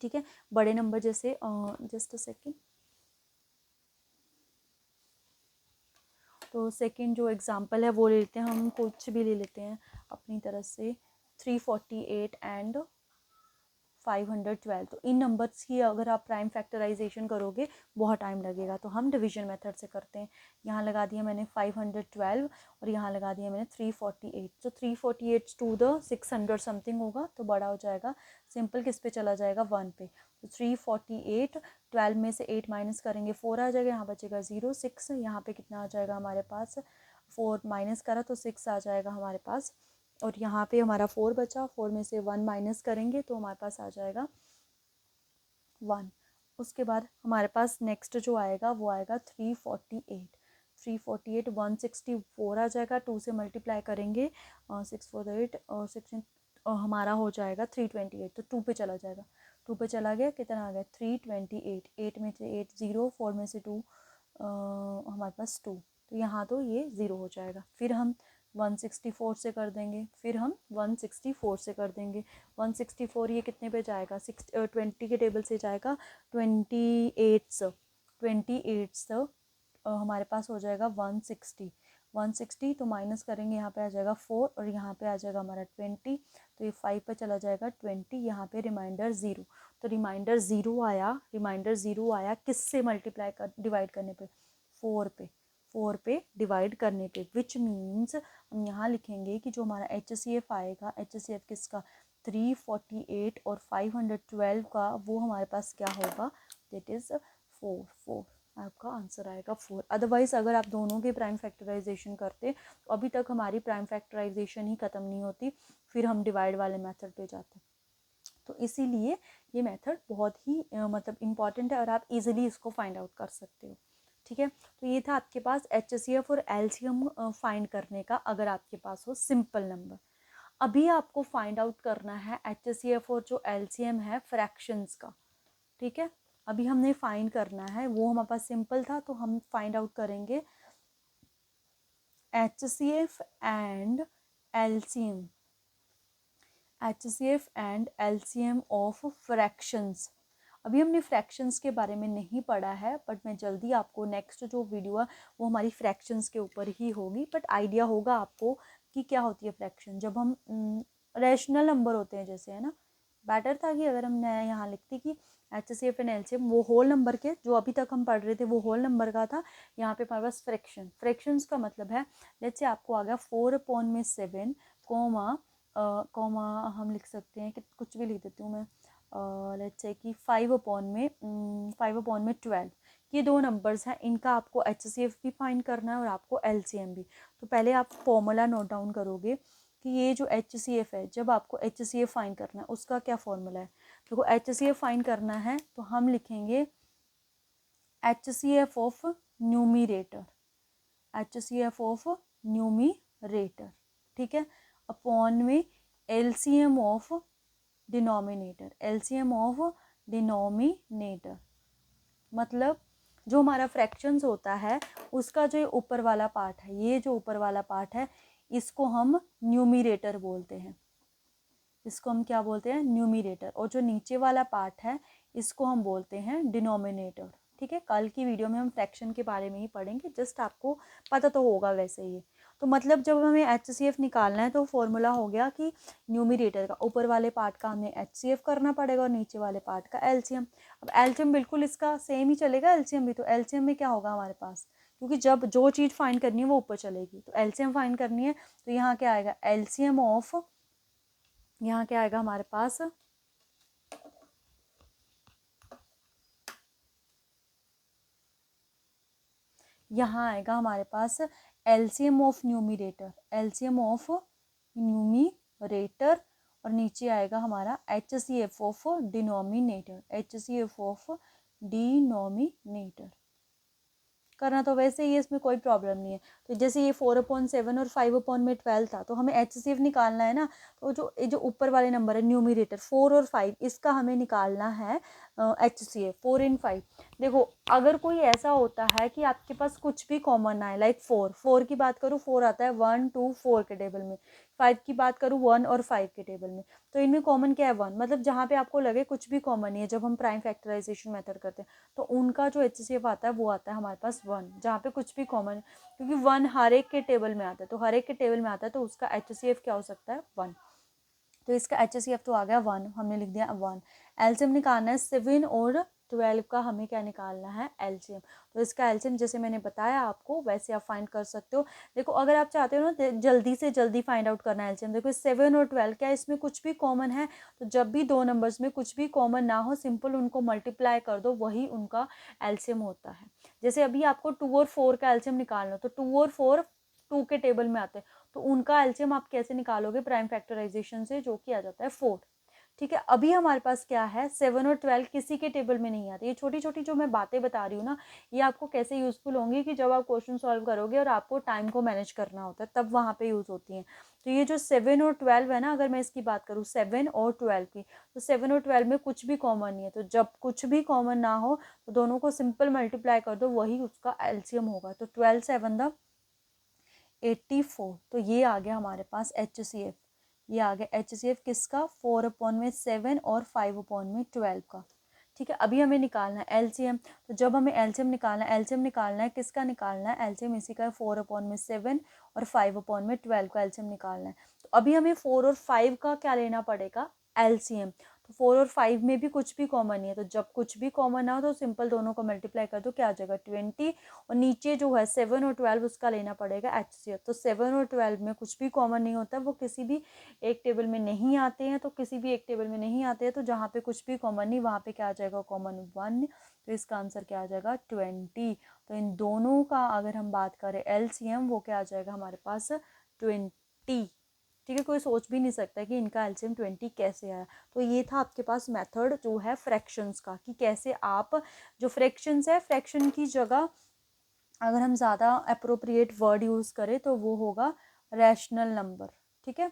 ठीक है, बड़े नंबर जैसे जस्ट अ सेकेंड। तो सेकंड जो एग्जांपल है वो ले लेते हैं हम, कुछ भी ले लेते हैं अपनी तरफ से, 348 एंड 512। तो इन नंबर्स की अगर आप प्राइम फैक्टराइजेशन करोगे बहुत टाइम लगेगा, तो हम डिवीजन मेथड से करते हैं। यहाँ लगा दिया मैंने 512 और यहाँ लगा दिया मैंने 348। तो 348 टू द 600 समथिंग होगा तो बड़ा हो जाएगा, सिंपल किस पे चला जाएगा 1 पे। तो 348, 12 में से 8 माइनस करेंगे 4 आ जाएगा, यहाँ बचेगा 0, 6, यहाँ पे कितना आ जाएगा हमारे पास, 4 माइनस करा तो 6 आ जाएगा हमारे पास, और यहाँ पे हमारा 4 बचा, 4 में से 1 माइनस करेंगे तो हमारे पास आ जाएगा 1। उसके बाद हमारे पास नेक्स्ट जो आएगा वो आएगा 348, 348 164 आ जाएगा, 2 से मल्टीप्लाई करेंगे 6 4 8 और 16 हमारा हो जाएगा 328। तो 2 पे चला जाएगा, 2 पे चला गया, कितना आ गया 328, 8 में से 8 0, 4 में से 2 हमारे पास 2, तो यहाँ तो ये 0 हो जाएगा। फिर हम 164 से कर देंगे, फिर हम 164 से कर देंगे, 164 ये कितने पे जाएगा 20 के टेबल से जाएगा 28, 28 हमारे पास हो जाएगा 160, 160 तो माइनस करेंगे, यहाँ पे आ जाएगा 4 और यहाँ पे आ जाएगा हमारा 20, तो ये 5 पे चला जाएगा 20, यहाँ पे रिमाइंडर 0। तो रिमाइंडर ज़ीरो आया किससे मल्टीप्लाई कर डिवाइड करने पे, 4 पे डिवाइड करने पे, विच मीन्स हम यहाँ लिखेंगे कि जो हमारा HCF आएगा, HCF किसका 348 और 512 का, वो हमारे पास क्या होगा, दैट इज़ 4 आपका आंसर आएगा 4। अदरवाइज अगर आप दोनों के प्राइम फैक्टराइजेशन करते तो अभी तक हमारी प्राइम फैक्टराइजेशन ही ख़त्म नहीं होती, फिर हम डिवाइड वाले मेथड पे जाते। तो इसीलिए ये मेथड बहुत ही मतलब इम्पॉर्टेंट है और आप इजीली इसको फाइंड आउट कर सकते हो। ठीक है, तो ये था आपके पास HCF और LCM फाइंड करने का, अगर आपके पास हो सिंपल नंबर। अभी आपको फाइंड आउट करना है HCF और जो LCM है फ्रैक्शंस का। ठीक है, अभी हमने फाइंड करना है, वो हमारे पास सिंपल था, तो हम फाइंड आउट करेंगे HCF and LCM, HCF and LCM of fractions. अभी हमने फ्रैक्शंस के बारे में नहीं पढ़ा है, बट मैं जल्दी आपको नेक्स्ट जो वीडियो है वो हमारी फ्रैक्शंस के ऊपर ही होगी, बट आइडिया होगा आपको कि क्या होती है फ्रैक्शन। जब हम रैशनल नंबर होते हैं जैसे, है ना, बेटर था कि अगर हम यहाँ लिखते कि HCF एंड LCM वो होल नंबर के, जो अभी तक हम पढ़ रहे थे वो होल नंबर का था, यहाँ पे हमारे पास फ्रैक्शंस का मतलब है, लेट्स से आपको आ गया 4/7 कॉमा हम लिख सकते हैं कि कुछ भी लिख देती हूँ मैं, लेट्स से कि 5/12, ये दो नंबर्स हैं, इनका आपको HCF भी फाइंड करना है और आपको LCM भी। तो पहले आप फॉर्मूला नोट डाउन करोगे कि ये जो HCF है, जब आपको HCF फाइंड करना है उसका क्या फॉर्मूला है। देखो HCF फाइंड करना है तो हम लिखेंगे HCF of numerator, HCF of numerator, ठीक है, अपॉन में LCM of denominator, LCM of denominator. मतलब जो हमारा फ्रैक्शंस होता है उसका जो ऊपर वाला पार्ट है, ये जो ऊपर वाला पार्ट है, इसको हम न्यूमिरेटर बोलते हैं, इसको हम क्या बोलते हैं, न्यूमिरेटर। और जो नीचे वाला पार्ट है इसको हम बोलते हैं डिनोमिनेटर। ठीक है, कल की वीडियो में हम फ्रैक्शन के बारे में ही पढ़ेंगे, जस्ट आपको पता तो होगा वैसे ही। तो मतलब जब हमें HCF निकालना है तो फॉर्मूला हो गया कि न्यूमिरेटर का ऊपर वाले पार्ट का हमें HCF करना पड़ेगा और नीचे वाले पार्ट का LCM। अब LCM बिल्कुल इसका सेम ही चलेगा, LCM भी। तो LCM में क्या होगा हमारे पास, क्योंकि जब जो चीज़ फाइंड करनी है वो ऊपर चलेगी, तो LCM फाइंड करनी है, तो यहाँ क्या आएगा, LCM ऑफ, यहाँ क्या आएगा हमारे पास, यहाँ आएगा हमारे पास LCM of numerator, LCM of numerator, और नीचे आएगा हमारा HCF of denominator, HCF of denominator. करना तो वैसे ही है, इसमें कोई प्रॉब्लम नहीं है। तो जैसे ये 4/7 और 5/12 था, तो हमें HCF निकालना है ना, तो जो ऊपर वाले नंबर है न्यूमिरेटर 4 और 5, इसका हमें निकालना है HCF 4 and 5। देखो अगर कोई ऐसा होता है कि आपके पास कुछ भी कॉमन ना है, लाइक 4 की बात करूँ, 4 आता है 1 2 4 के टेबल में, 5 की बात करूँ 1 और 5 के टेबल में, तो इनमें कॉमन क्या है 1। मतलब जहाँ पे आपको लगे कुछ भी कॉमन नहीं है, जब हम प्राइम फैक्टराइजेशन मेथड करते हैं तो उनका जो HCF आता है वो आता है हमारे पास 1, जहाँ पे कुछ भी कॉमन है, क्योंकि 1 हर एक के टेबल में आता है, तो हर एक के टेबल में आता है तो उसका HCF क्या हो सकता है 1। तो इसका HCF तो आ गया 1, हमने लिख दिया 1। LCM निकालना है 7 और 12 का, हमें क्या निकालना है LCM। तो इसका LCM जैसे मैंने बताया आपको वैसे आप फाइंड कर सकते हो। देखो अगर आप चाहते हो ना जल्दी से जल्दी फाइंड आउट करना है LCM, देखो 7 और 12 क्या इसमें कुछ भी कॉमन है, तो जब भी दो नंबर्स में कुछ भी कॉमन ना हो, सिंपल उनको मल्टीप्लाई कर दो, वही उनका LCM होता है। जैसे अभी आपको 2 और 4 का LCM निकालना, तो 2 और 4 2 के टेबल में आते हैं, तो उनका LCM आप कैसे निकालोगे, प्राइम फैक्टराइजेशन से, जो कि आ जाता है 4। ठीक है, अभी हमारे पास क्या है 7 और 12 किसी के टेबल में नहीं आते। ये छोटी छोटी जो मैं बातें बता रही हूँ ना, ये आपको कैसे यूजफुल होंगी कि जब आप क्वेश्चन सॉल्व करोगे और आपको टाइम को मैनेज करना होता है, तब वहाँ पे यूज होती हैं। तो ये जो 7 और 12 है ना, अगर मैं इसकी बात करूँ 7 और 12 की, तो 7 और 12 में कुछ भी कॉमन नहीं है, तो जब कुछ भी कॉमन ना हो तो दोनों को सिंपल मल्टीप्लाई कर दो, वही उसका LCM होगा। तो 12 7 द 84, तो ये आ गया हमारे पास HCF। ये आ गया HCF किसका, 4/7 और 5/12 का। ठीक है, अभी हमें निकालना है LCM। तो जब हमें LCM निकालना है किसका निकालना है LCM, इसी का 4/7 और 5/12 का LCM निकालना है। तो अभी हमें 4 और 5 का क्या लेना पड़ेगा LCM। तो 4 और 5 में भी कुछ भी कॉमन नहीं है, तो जब कुछ भी कॉमन ना हो तो सिंपल दोनों को मल्टीप्लाई कर दो, क्या आ जाएगा 20। और नीचे जो है 7 और 12 उसका लेना पड़ेगा HCF। तो 7 और 12 में कुछ भी कॉमन नहीं होता, वो किसी भी एक टेबल में नहीं आते हैं। तो किसी भी एक टेबल में नहीं आते हैं तो जहाँ पे कुछ भी कॉमन नहीं वहाँ पे क्या आ जाएगा कॉमन 1। तो इसका आंसर क्या आ जाएगा 20। तो इन दोनों का अगर हम बात करें LCM वो क्या आ जाएगा हमारे पास 20। ठीक है, कोई सोच भी नहीं सकता कि इनका LCM 20 कैसे आया। तो ये था आपके पास मेथड जो है फ्रैक्शंस का, कि कैसे आप जो फ्रैक्शंस है, फ्रैक्शन की जगह अगर हम ज़्यादा अप्रोप्रिएट वर्ड यूज़ करें तो वो होगा रैशनल नंबर। ठीक है,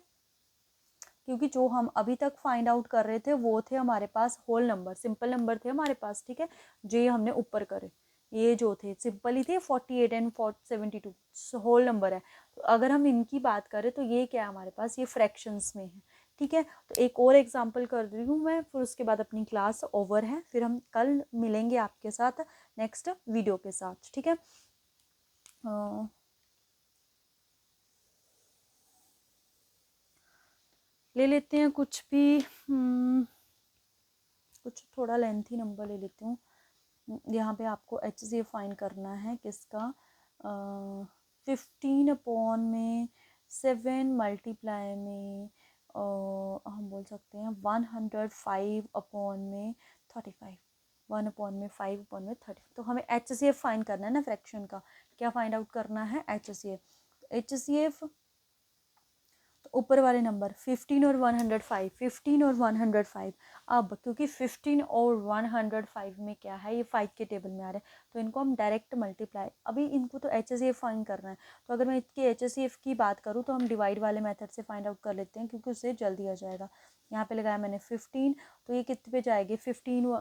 क्योंकि जो हम अभी तक फाइंड आउट कर रहे थे वो थे हमारे पास होल नंबर, सिंपल नंबर थे हमारे पास। ठीक है, जो ये हमने ऊपर करे ये जो थे सिंपल ही थे, 48 एंड 72 होल नंबर है। तो अगर हम इनकी बात करें तो ये क्या है हमारे पास, ये फ्रैक्शंस में है। ठीक है, तो एक और एग्जांपल कर रही हूँ मैं, फिर उसके बाद अपनी क्लास ओवर है, फिर हम कल मिलेंगे आपके साथ नेक्स्ट वीडियो के साथ। ठीक है, ले लेते हैं कुछ भी, कुछ थोड़ा लेंथी नंबर ले लेती हूँ। यहाँ पे आपको HCF फाइंड करना है किसका, 15/7 मल्टीप्लाई में हम बोल सकते हैं 105/35, 1/5/30। तो हमें HCF फाइंड करना है ना फ्रैक्शन का, क्या फाइंड आउट करना है HCF। तो ऊपर वाले नंबर 15 और 105, 15 और 105। अब क्योंकि 15 और 105 में क्या है, ये 5 के टेबल में आ रहा है, तो इनको हम डायरेक्ट मल्टीप्लाई, अभी इनको तो HCF फाइंड करना है। तो अगर मैं इसके HCF की बात करूँ तो हम डिवाइड वाले मेथड से फाइंड आउट कर लेते हैं, क्योंकि उससे जल्दी आ जाएगा। यहाँ पे लगाया मैंने 15, तो ये कितने पे जाएगी 15,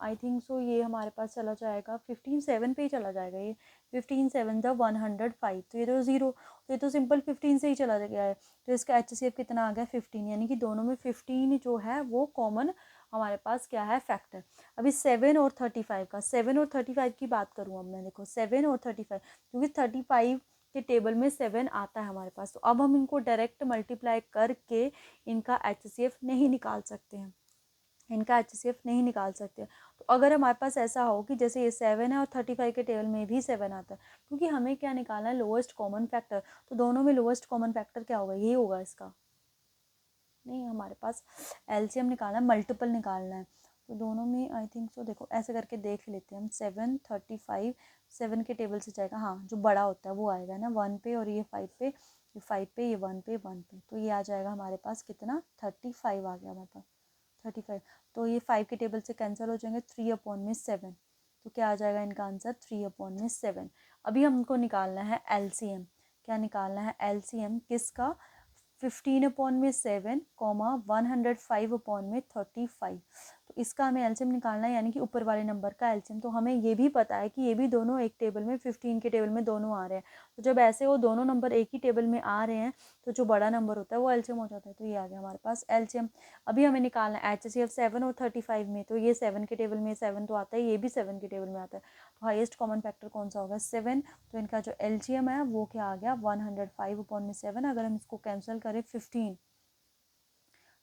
आई थिंक सो ये हमारे पास चला जाएगा 15/7 पे ही चला जाएगा ये। 15/7 105, तो ये तो 0, तो ये तो सिंपल 15 से ही चला गया है। तो इसका HCF कितना आ गया 15, यानी कि दोनों में 15 जो है वो कॉमन हमारे पास क्या है फैक्टर। अभी 7 और 35 का, 7 और 35 की बात करूँ अब मैं, देखो 7 और 35, क्योंकि 35 के टेबल में 7 आता है हमारे पास, तो अब हम इनको डायरेक्ट मल्टीप्लाई करके इनका HCF नहीं निकाल सकते हैं, इनका HCF नहीं निकाल सकते। तो अगर हमारे पास ऐसा हो कि जैसे ये 7 है और 35 के टेबल में भी 7 आता है, क्योंकि हमें क्या निकालना है लोएस्ट कॉमन फैक्टर, तो दोनों में लोएस्ट कॉमन फैक्टर क्या होगा, ये होगा इसका, नहीं हमारे पास LCM निकालना है, मल्टीपल निकालना है। तो दोनों में आई थिंक सो, देखो ऐसे करके देख लेते हैं हम, 7 35 7 के टेबल से जाएगा, हाँ जो बड़ा होता है वो आएगा ना 1 पे, और ये 5 पे, ये 5 पे, ये 1 पे 1 पे, तो ये आ जाएगा हमारे पास कितना 35 आ गया हमारे पास 35। तो ये 5 के टेबल से कैंसिल हो जाएंगे, 3/7, तो क्या आ जाएगा इनका आंसर 3/7। अभी हमको निकालना है LCM, क्या निकालना है LCM किसका, 15/7 105/35। तो इसका हमें LCM निकालना है, यानी कि ऊपर वाले नंबर का LCM। तो हमें ये भी पता है कि ये भी दोनों एक टेबल में, 15 के टेबल में दोनों आ रहे हैं। तो जब ऐसे वो दोनों नंबर एक ही टेबल में आ रहे हैं तो जो बड़ा नंबर होता है वो LCM हो जाता है। तो ये आ गया हमारे पास LCM। अभी हमें निकालना है HCF 7 और 35 में, तो ये 7 के टेबल में 7 तो आता है, ये भी 7 के टेबल में आता है, तो हाईएस्ट कॉमन फैक्टर कौन सा होगा 7। तो इनका जो LCM है वो क्या आ गया 105/7। अगर हम इसको कैंसिल करें 15,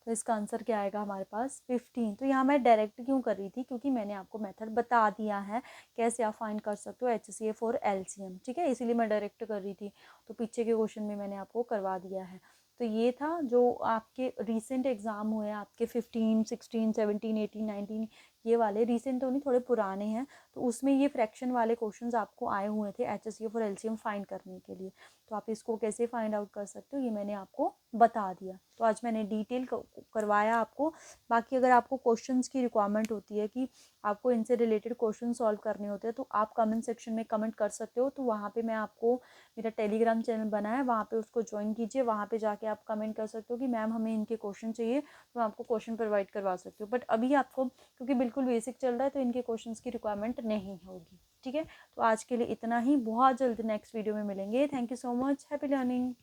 तो इसका आंसर क्या आएगा हमारे पास 15। तो यहाँ मैं डायरेक्ट क्यों कर रही थी, क्योंकि मैंने आपको मेथड बता दिया है कैसे आप फाइंड कर सकते हो HCF और LCM। ठीक है, इसीलिए मैं डायरेक्ट कर रही थी, तो पीछे के क्वेश्चन में मैंने आपको करवा दिया है। तो ये था जो आपके रिसेंट एग्ज़ाम हुए आपके 15 16 17 18 19, ये वाले रिसेंट तो नहीं, थोड़े पुराने हैं, तो उसमें ये फ्रैक्शन वाले क्वेश्चंस आपको आए हुए थे HCF और LCM फाइंड करने के लिए। तो आप इसको कैसे फाइंड आउट कर सकते हो ये मैंने आपको बता दिया। तो आज मैंने डिटेल करवाया आपको। बाकी अगर आपको क्वेश्चंस की रिक्वायरमेंट होती है कि आपको इनसे रिलेटेड क्वेश्चन सॉल्व करने होते हैं, तो आप कमेंट सेक्शन में कमेंट कर सकते हो। तो वहाँ पे मैं आपको, मेरा टेलीग्राम चैनल बना है, वहाँ पे उसको ज्वाइन कीजिए, वहाँ पे जाके आप कमेंट कर सकते हो कि मैम हमें इनके क्वेश्चन चाहिए, तो मैं आपको क्वेश्चन प्रोवाइड करवा सकती हूँ। बट अभी आपको क्योंकि बिल्कुल बेसिक चल रहा है तो इनके क्वेश्चन की रिक्वायरमेंट नहीं होगी। ठीक है, तो आज के लिए इतना ही, बहुत जल्द नेक्स्ट वीडियो में मिलेंगे। Thank you so much, happy learning.